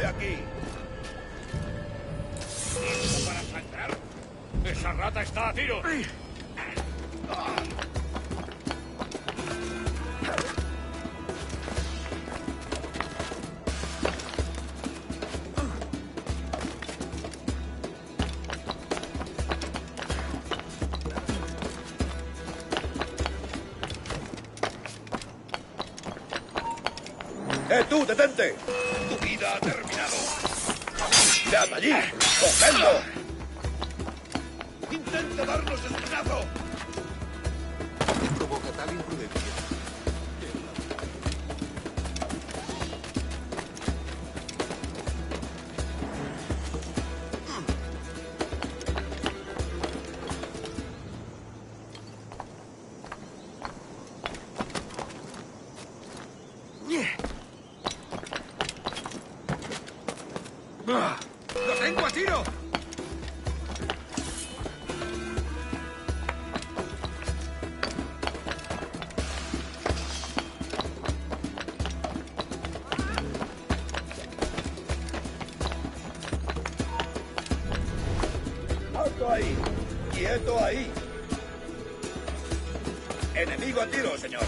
de aquí! ¿Listo para sangrar? ¡Esa rata está a tiro! ¡Tú, detente! ¡Tu vida ha terminado! ¡Vean allí! ¡Cogedlo! ¡Intenta darnos espinazo! ¿Qué provoca tal imprudencia? ¡Lo tengo a tiro! ¡Alto ahí! ¡Quieto ahí! ¡Enemigo a tiro, señor!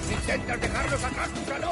¡Intentas dejarnos atrás, gusano!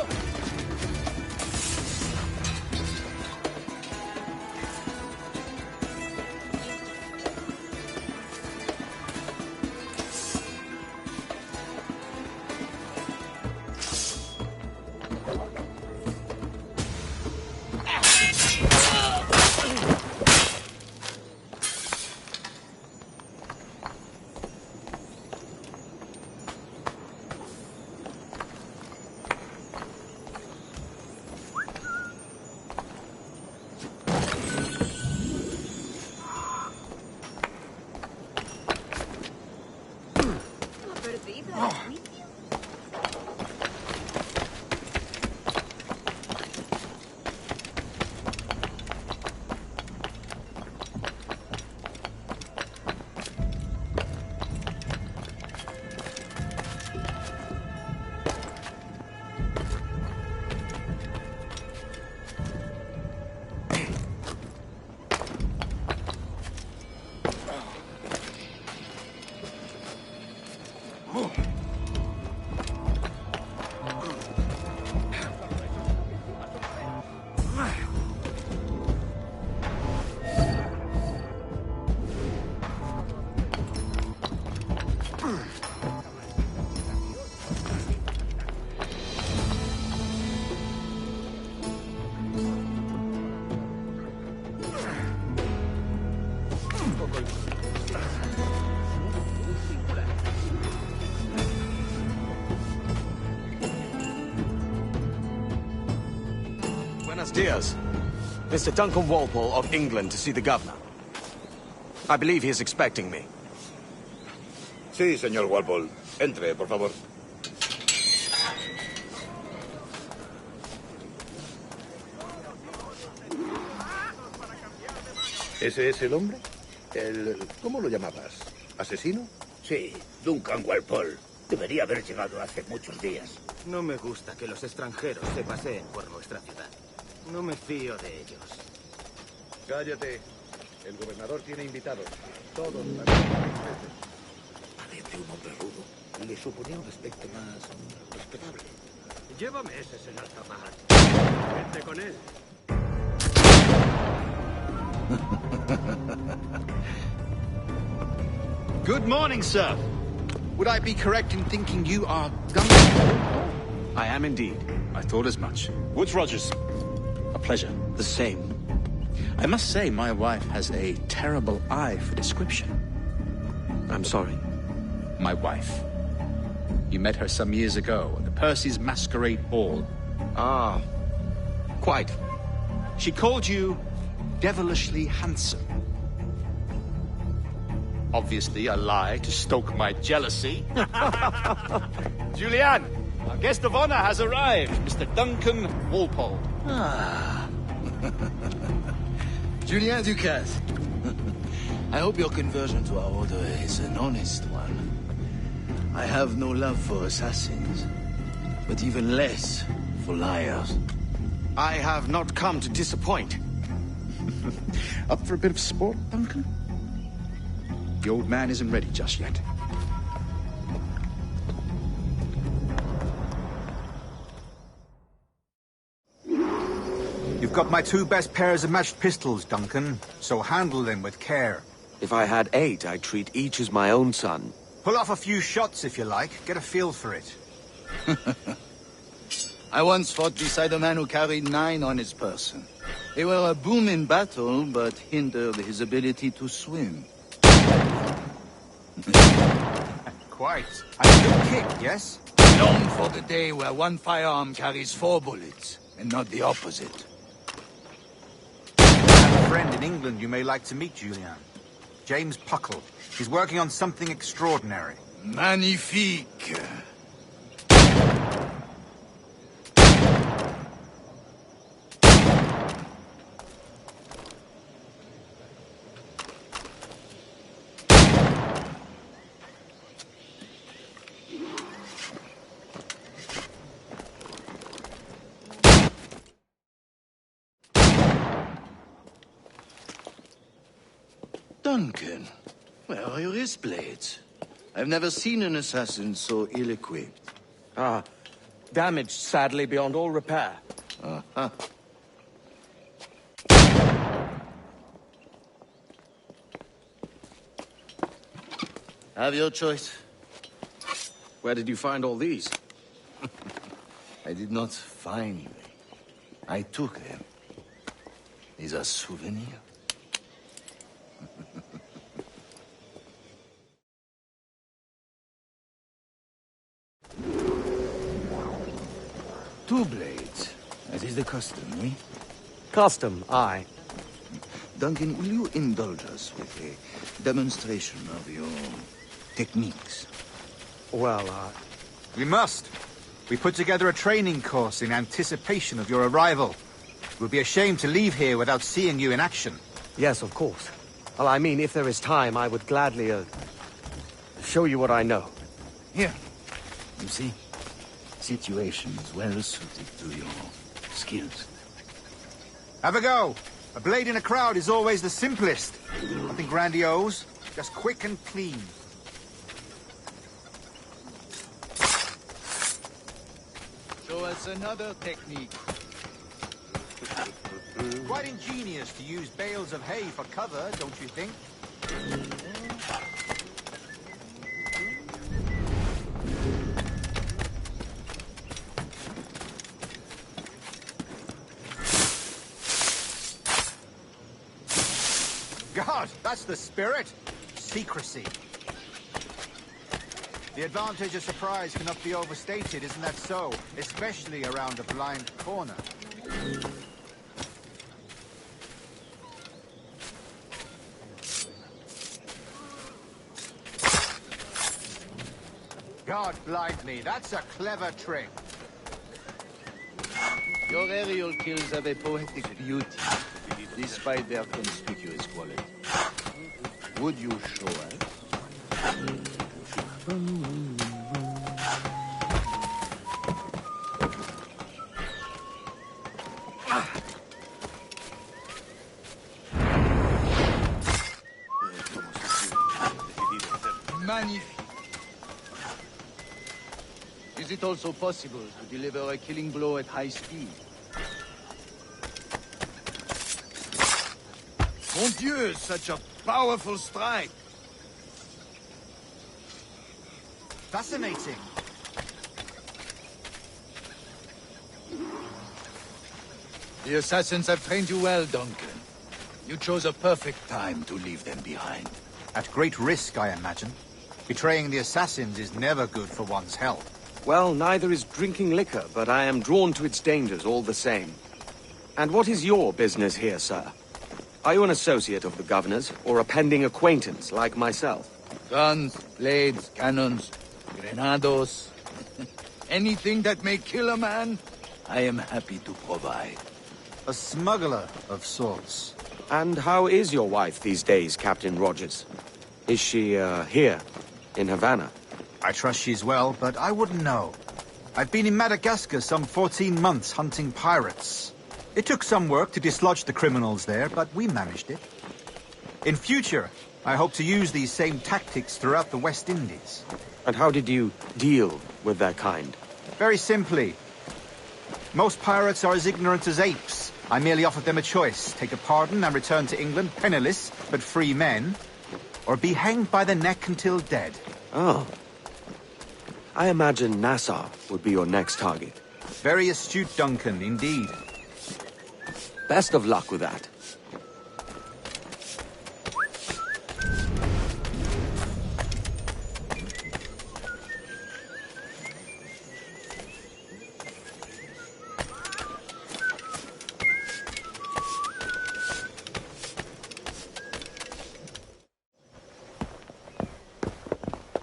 Buenos dias. Mr. Duncan Walpole of England to see the governor. I believe he is expecting me. Sí, señor Walpole. Entre, por favor. ¿Ese es el hombre? ¿Cómo lo llamabas? ¿Asesino? Sí, Duncan Walpole. Debería haber llegado hace muchos días. No me gusta que los extranjeros se paseen por nuestra ciudad. No me fío de ellos. Cállate. El gobernador tiene invitados. Todos van Parece un hombre rudo. Le suponía un aspecto más respetable. Llévame ese, señor Zamar. Vente con él. Good morning, sir. Would I be correct in thinking you are Duncan? I am indeed. I thought as much. Woods Rogers. A pleasure. The same. I must say, my wife has a terrible eye for description. I'm sorry. My wife. You met her some years ago at the Percy's Masquerade Ball. Ah, quite. She called you devilishly handsome. Obviously a lie to stoke my jealousy. Julianne, our guest of honor has arrived, Mr. Duncan Walpole. Ah. Julien Ducasse. I hope your conversion to our order is an honest one. I have no love for assassins, but even less for liars. I have not come to disappoint. Up for a bit of sport, Duncan? The old man isn't ready just yet. You've got my 2 best pairs of matched pistols, Duncan, so handle them with care. If I had 8, I'd treat each as my own son. Pull off a few shots if you like, get a feel for it. I once fought beside a man who carried 9 on his person. They were a boon in battle, but hindered his ability to swim. Quite. And a good kick, yes? Long for the day where one firearm carries 4 bullets, and not the opposite. I have a friend in England you may like to meet, Julian. James Puckle. He's working on something extraordinary. Magnifique. Duncan, where are your wrist blades? I've never seen an assassin so ill-equipped. Ah, damaged sadly beyond all repair. Uh-huh. Have your choice. Where did you find all these? I did not find them. I took them. These are souvenirs. Two blades, as is the custom, eh? Custom, aye. Duncan, will you indulge us with a demonstration of your techniques? Well, We must. We put together a training course in anticipation of your arrival. It would be a shame to leave here without seeing you in action. yes, of course. Well, I mean, if there is time, I would gladly, show you what I know. Here. You see? Situations well suited to your skills. Have a go. A blade in a crowd is always the simplest. Nothing grandiose, just quick and clean. Show us another technique. Quite ingenious to use bales of hay for cover, don't you think? God, that's the spirit. Secrecy. The advantage of surprise cannot be overstated, isn't that so? Especially around a blind corner. God blind me, that's a clever trick. Your aerial kills have a poetic beauty, despite their conspicuous quality. Would you show us? Magnifique. Is it also possible to deliver a killing blow at high speed? Mon Dieu, such a powerful strike! Fascinating. The assassins have trained you well, Duncan. You chose a perfect time to leave them behind. At great risk, I imagine. Betraying the assassins is never good for one's health. Well, neither is drinking liquor, but I am drawn to its dangers all the same. And what is your business here, sir? Are you an associate of the governor's, or a pending acquaintance like myself? Guns, blades, cannons, grenados. Anything that may kill a man, I am happy to provide. A smuggler of sorts. And how is your wife these days, Captain Rogers? Is she, here, in Havana? I trust she's well, but I wouldn't know. I've been in Madagascar some 14 months hunting pirates. It took some work to dislodge the criminals there, but we managed it. In future, I hope to use these same tactics throughout the West Indies. And how did you deal with their kind? Very simply. Most pirates are as ignorant as apes. I merely offered them a choice. Take a pardon and return to England penniless, but free men. Or be hanged by the neck until dead. Oh. I imagine Nassau would be your next target. Very astute, Duncan, indeed. Best of luck with that.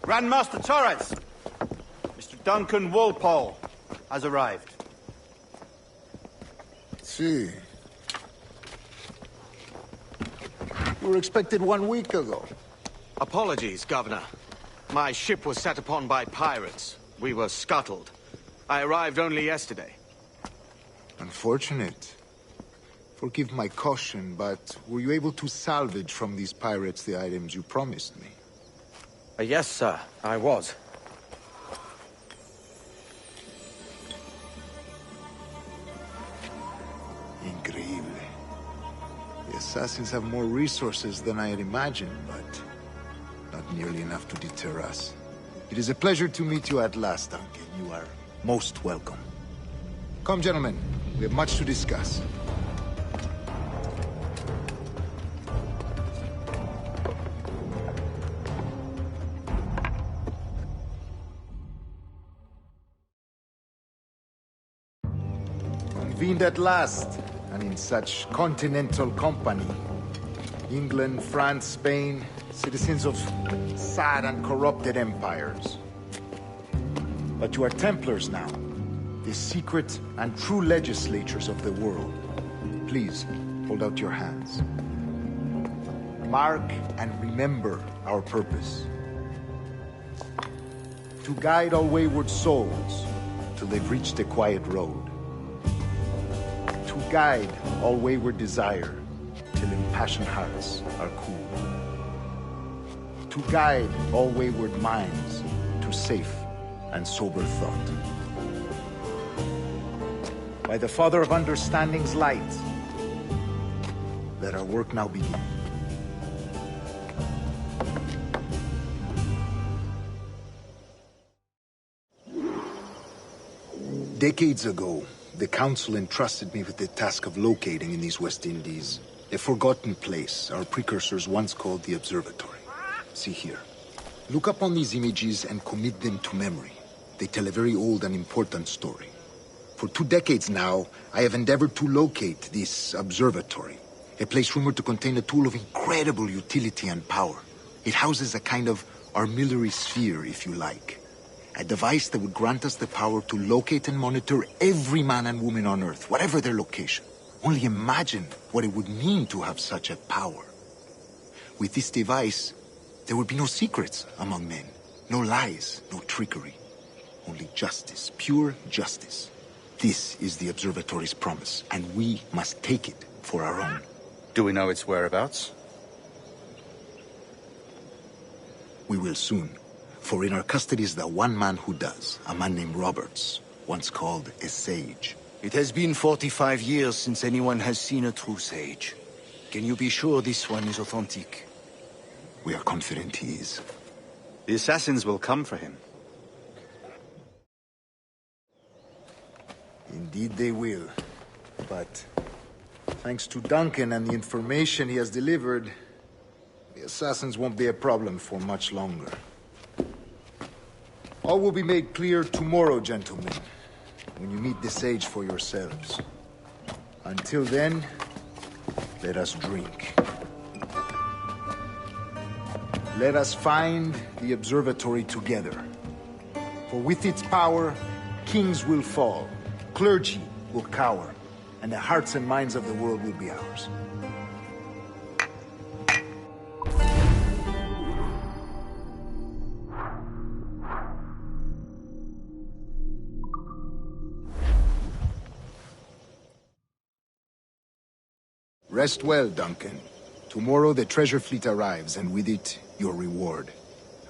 Grandmaster Torres! Mr. Duncan Walpole has arrived. See. You were expected 1 week ago. Apologies, Governor. My ship was set upon by pirates. We were scuttled. I arrived only yesterday. Unfortunate. Forgive my caution, but were you able to salvage from these pirates the items you promised me? Yes, sir, I was. Increíble. The assassins have more resources than I had imagined, but not nearly enough to deter us. It is a pleasure to meet you at last, Duncan. You are most welcome. Come, gentlemen. We have much to discuss. Convened at last, and in such continental company. England, France, Spain, citizens of sad and corrupted empires. But you are Templars now, the secret and true legislators of the world. Please, hold out your hands. Mark and remember our purpose. To guide all wayward souls till they've reached the quiet road. To guide all wayward desire till impassioned hearts are cool. To guide all wayward minds to safe and sober thought. By the Father of Understanding's light, let our work now begin. Decades ago, the Council entrusted me with the task of locating in these West Indies a forgotten place our precursors once called the Observatory. See here. Look up on these images and commit them to memory. They tell a very old and important story. For 2 decades now, I have endeavored to locate this observatory, a place rumored to contain a tool of incredible utility and power. It houses a kind of armillary sphere, if you like. A device that would grant us the power to locate and monitor every man and woman on Earth, whatever their location. Only imagine what it would mean to have such a power. With this device, there would be no secrets among men, no lies, no trickery. Only justice, pure justice. This is the Observatory's promise, and we must take it for our own. Do we know its whereabouts? We will soon. For in our custody is the one man who does, a man named Roberts, once called a sage. It has been 45 years since anyone has seen a true sage. Can you be sure this one is authentic? We are confident he is. The assassins will come for him. Indeed they will. But thanks to Duncan and the information he has delivered, the assassins won't be a problem for much longer. All will be made clear tomorrow, gentlemen, when you meet the sage for yourselves. Until then, let us drink. Let us find the observatory together. For with its power, kings will fall, clergy will cower, and the hearts and minds of the world will be ours. Rest well, Duncan. Tomorrow the treasure fleet arrives, and with it, your reward.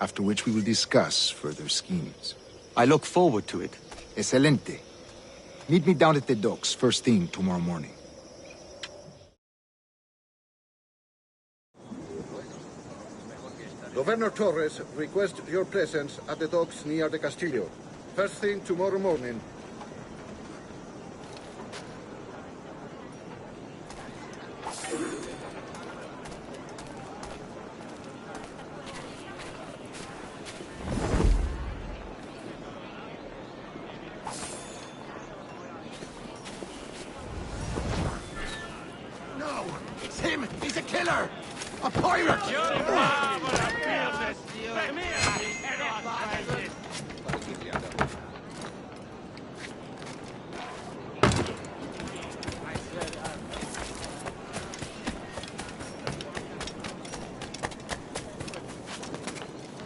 After which we will discuss further schemes. I look forward to it. Excelente. Meet me down at the docks first thing tomorrow morning. Governor Torres requests your presence at the docks near the Castillo. First thing tomorrow morning. No! It's him! He's a killer! A pirate!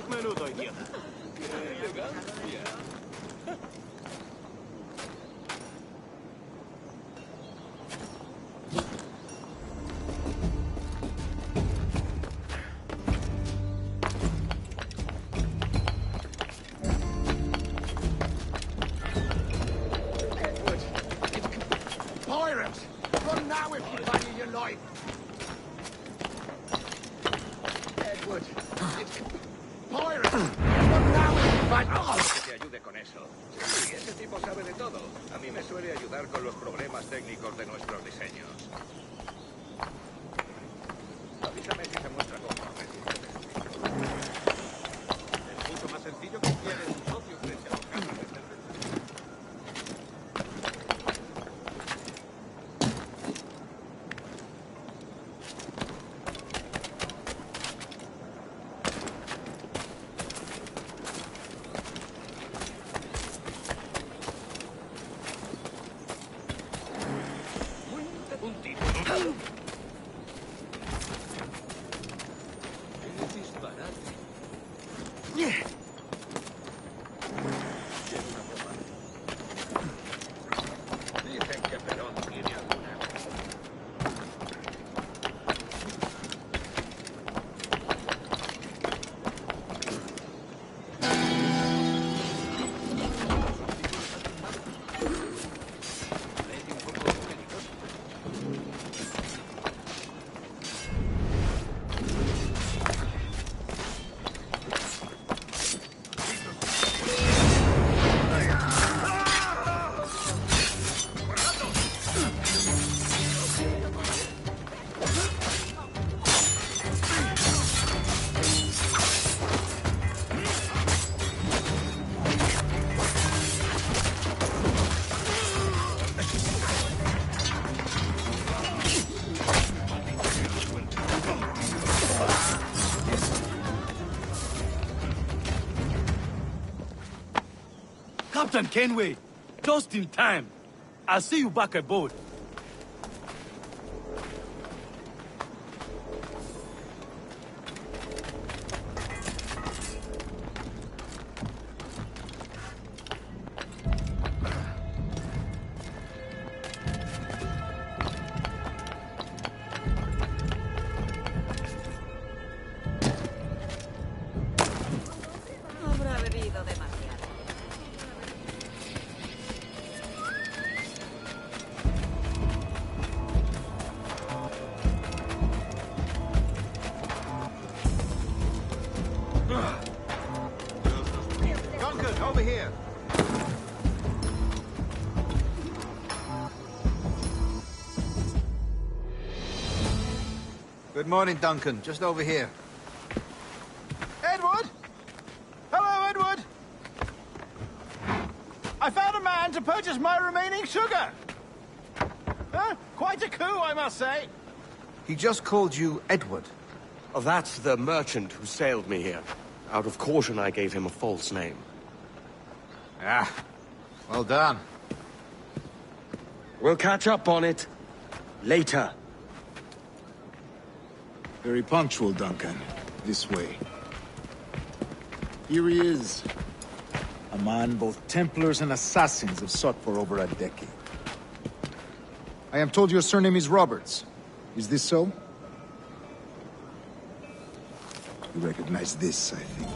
Menudo idiota. Pirates! Run now if you value your life! Edward! It's... Pirates! Run now if you value... Que te ayude con eso. Sí, ese tipo sabe de todo. A mí me suele ayudar con los problemas técnicos de nuestros diseños. Avísame si se muestra conforme. Es mucho más sencillo que tienes un socio frente a los casos de un tipo. ¡Qué disparate! Tiene una bomba. Dicen que Perón tiene alguna. Captain Kenway, just in time. I'll see you back aboard. Habrá bebido demasiado. Duncan, over here. Good morning, Duncan. Just over here. Edward? Hello, Edward. I found a man to purchase my remaining sugar. Quite a coup, I must say. He just called you Edward. Oh, that's the merchant who sailed me here. Out of caution, I gave him a false name. Ah, well done. We'll catch up on it later. Very punctual, Duncan. This way. Here he is. A man both Templars and Assassins have sought for over a decade. I am told your surname is Roberts. Is this so? You recognize this, I think.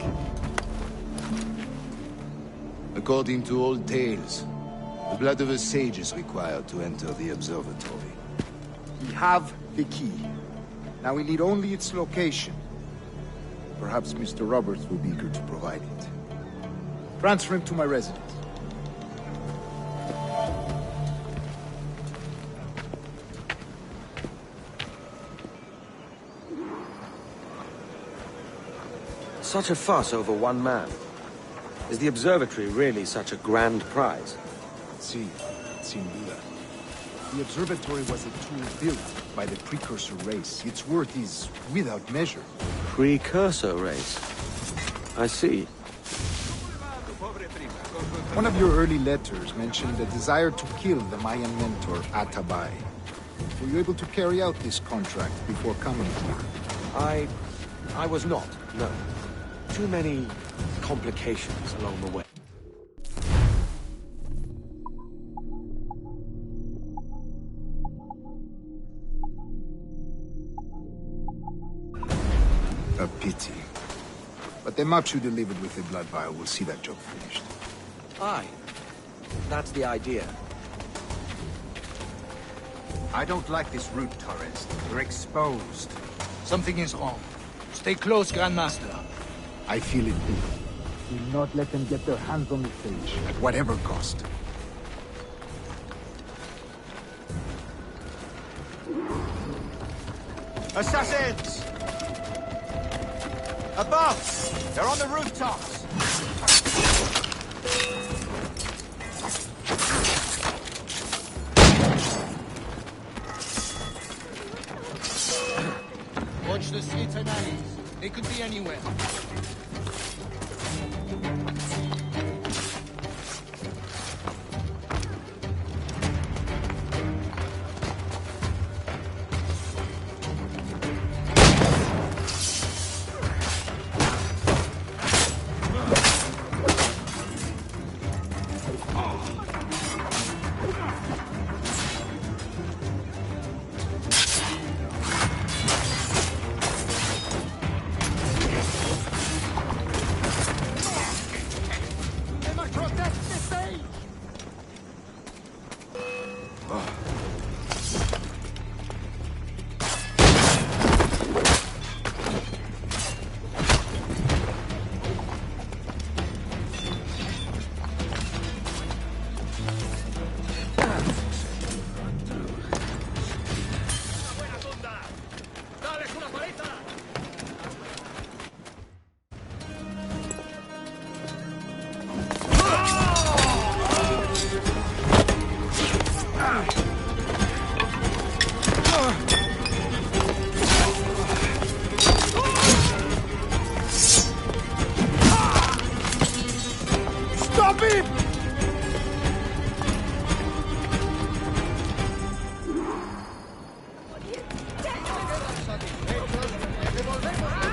According to old tales, the blood of a sage is required to enter the observatory. We have the key. Now we need only its location. Perhaps Mr. Roberts will be eager to provide it. Transfer him to my residence. Such a fuss over one man. Is the observatory really such a grand prize? See, sin duda. The observatory was a tool built by the precursor race. Its worth is without measure. Precursor race? I see. One of your early letters mentioned a desire to kill the Mayan mentor, Atabay. Were you able to carry out this contract before coming here? I was not, no. Too many complications along the way. A pity. But the maps you delivered with the blood vial will see that job finished. Aye. That's the idea. I don't like this route, Torres. We're exposed. Something is wrong. Stay close, Grandmaster. I feel it too. Do not let them get their hands on the stage, at whatever cost. Assassins! Above! They're on the rooftops! Watch the streets and alleys. They could be anywhere.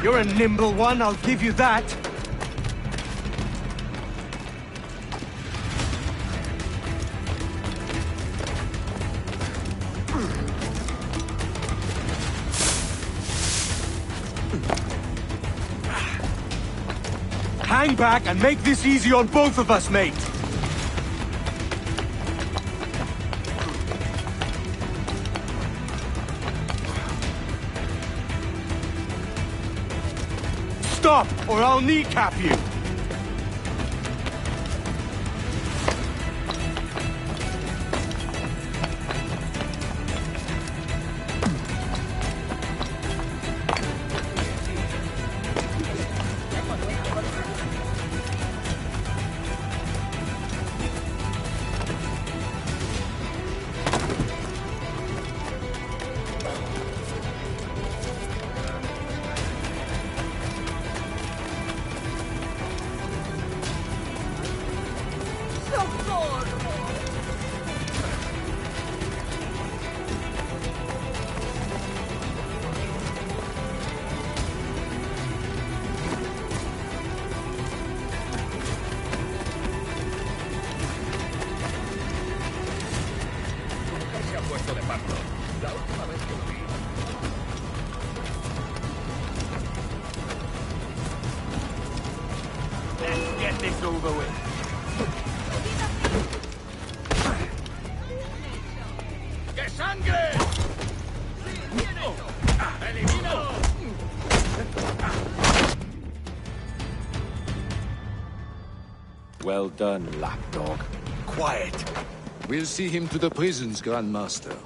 You're a nimble one, I'll give you that. Hang back and make this easy on both of us, mate. Stop, or I'll kneecap you! get this over with. ¡Que sangre! ¡Elimínalo! Well done, lapdog. Quiet. We'll see him to the prisons, Grandmaster.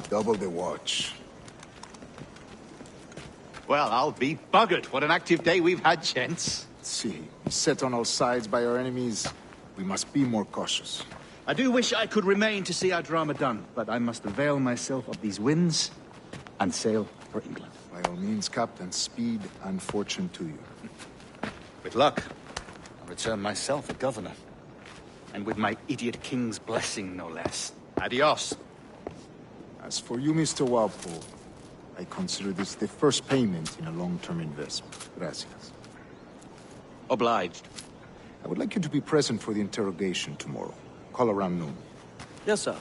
Double the watch. Well, I'll be buggered. What an active day we've had, gents. See, set on all sides by our enemies. We must be more cautious. I do wish I could remain to see our drama done, but I must avail myself of these winds and sail for England. By all means, Captain, speed and fortune to you. With luck, I'll return myself a governor. And with my idiot king's blessing, no less. Adios. As for you, Mr. Walpole, I consider this the first payment in a long-term investment. Gracias. Obliged. I would like you to be present for the interrogation tomorrow. Call around noon. Yes, sir.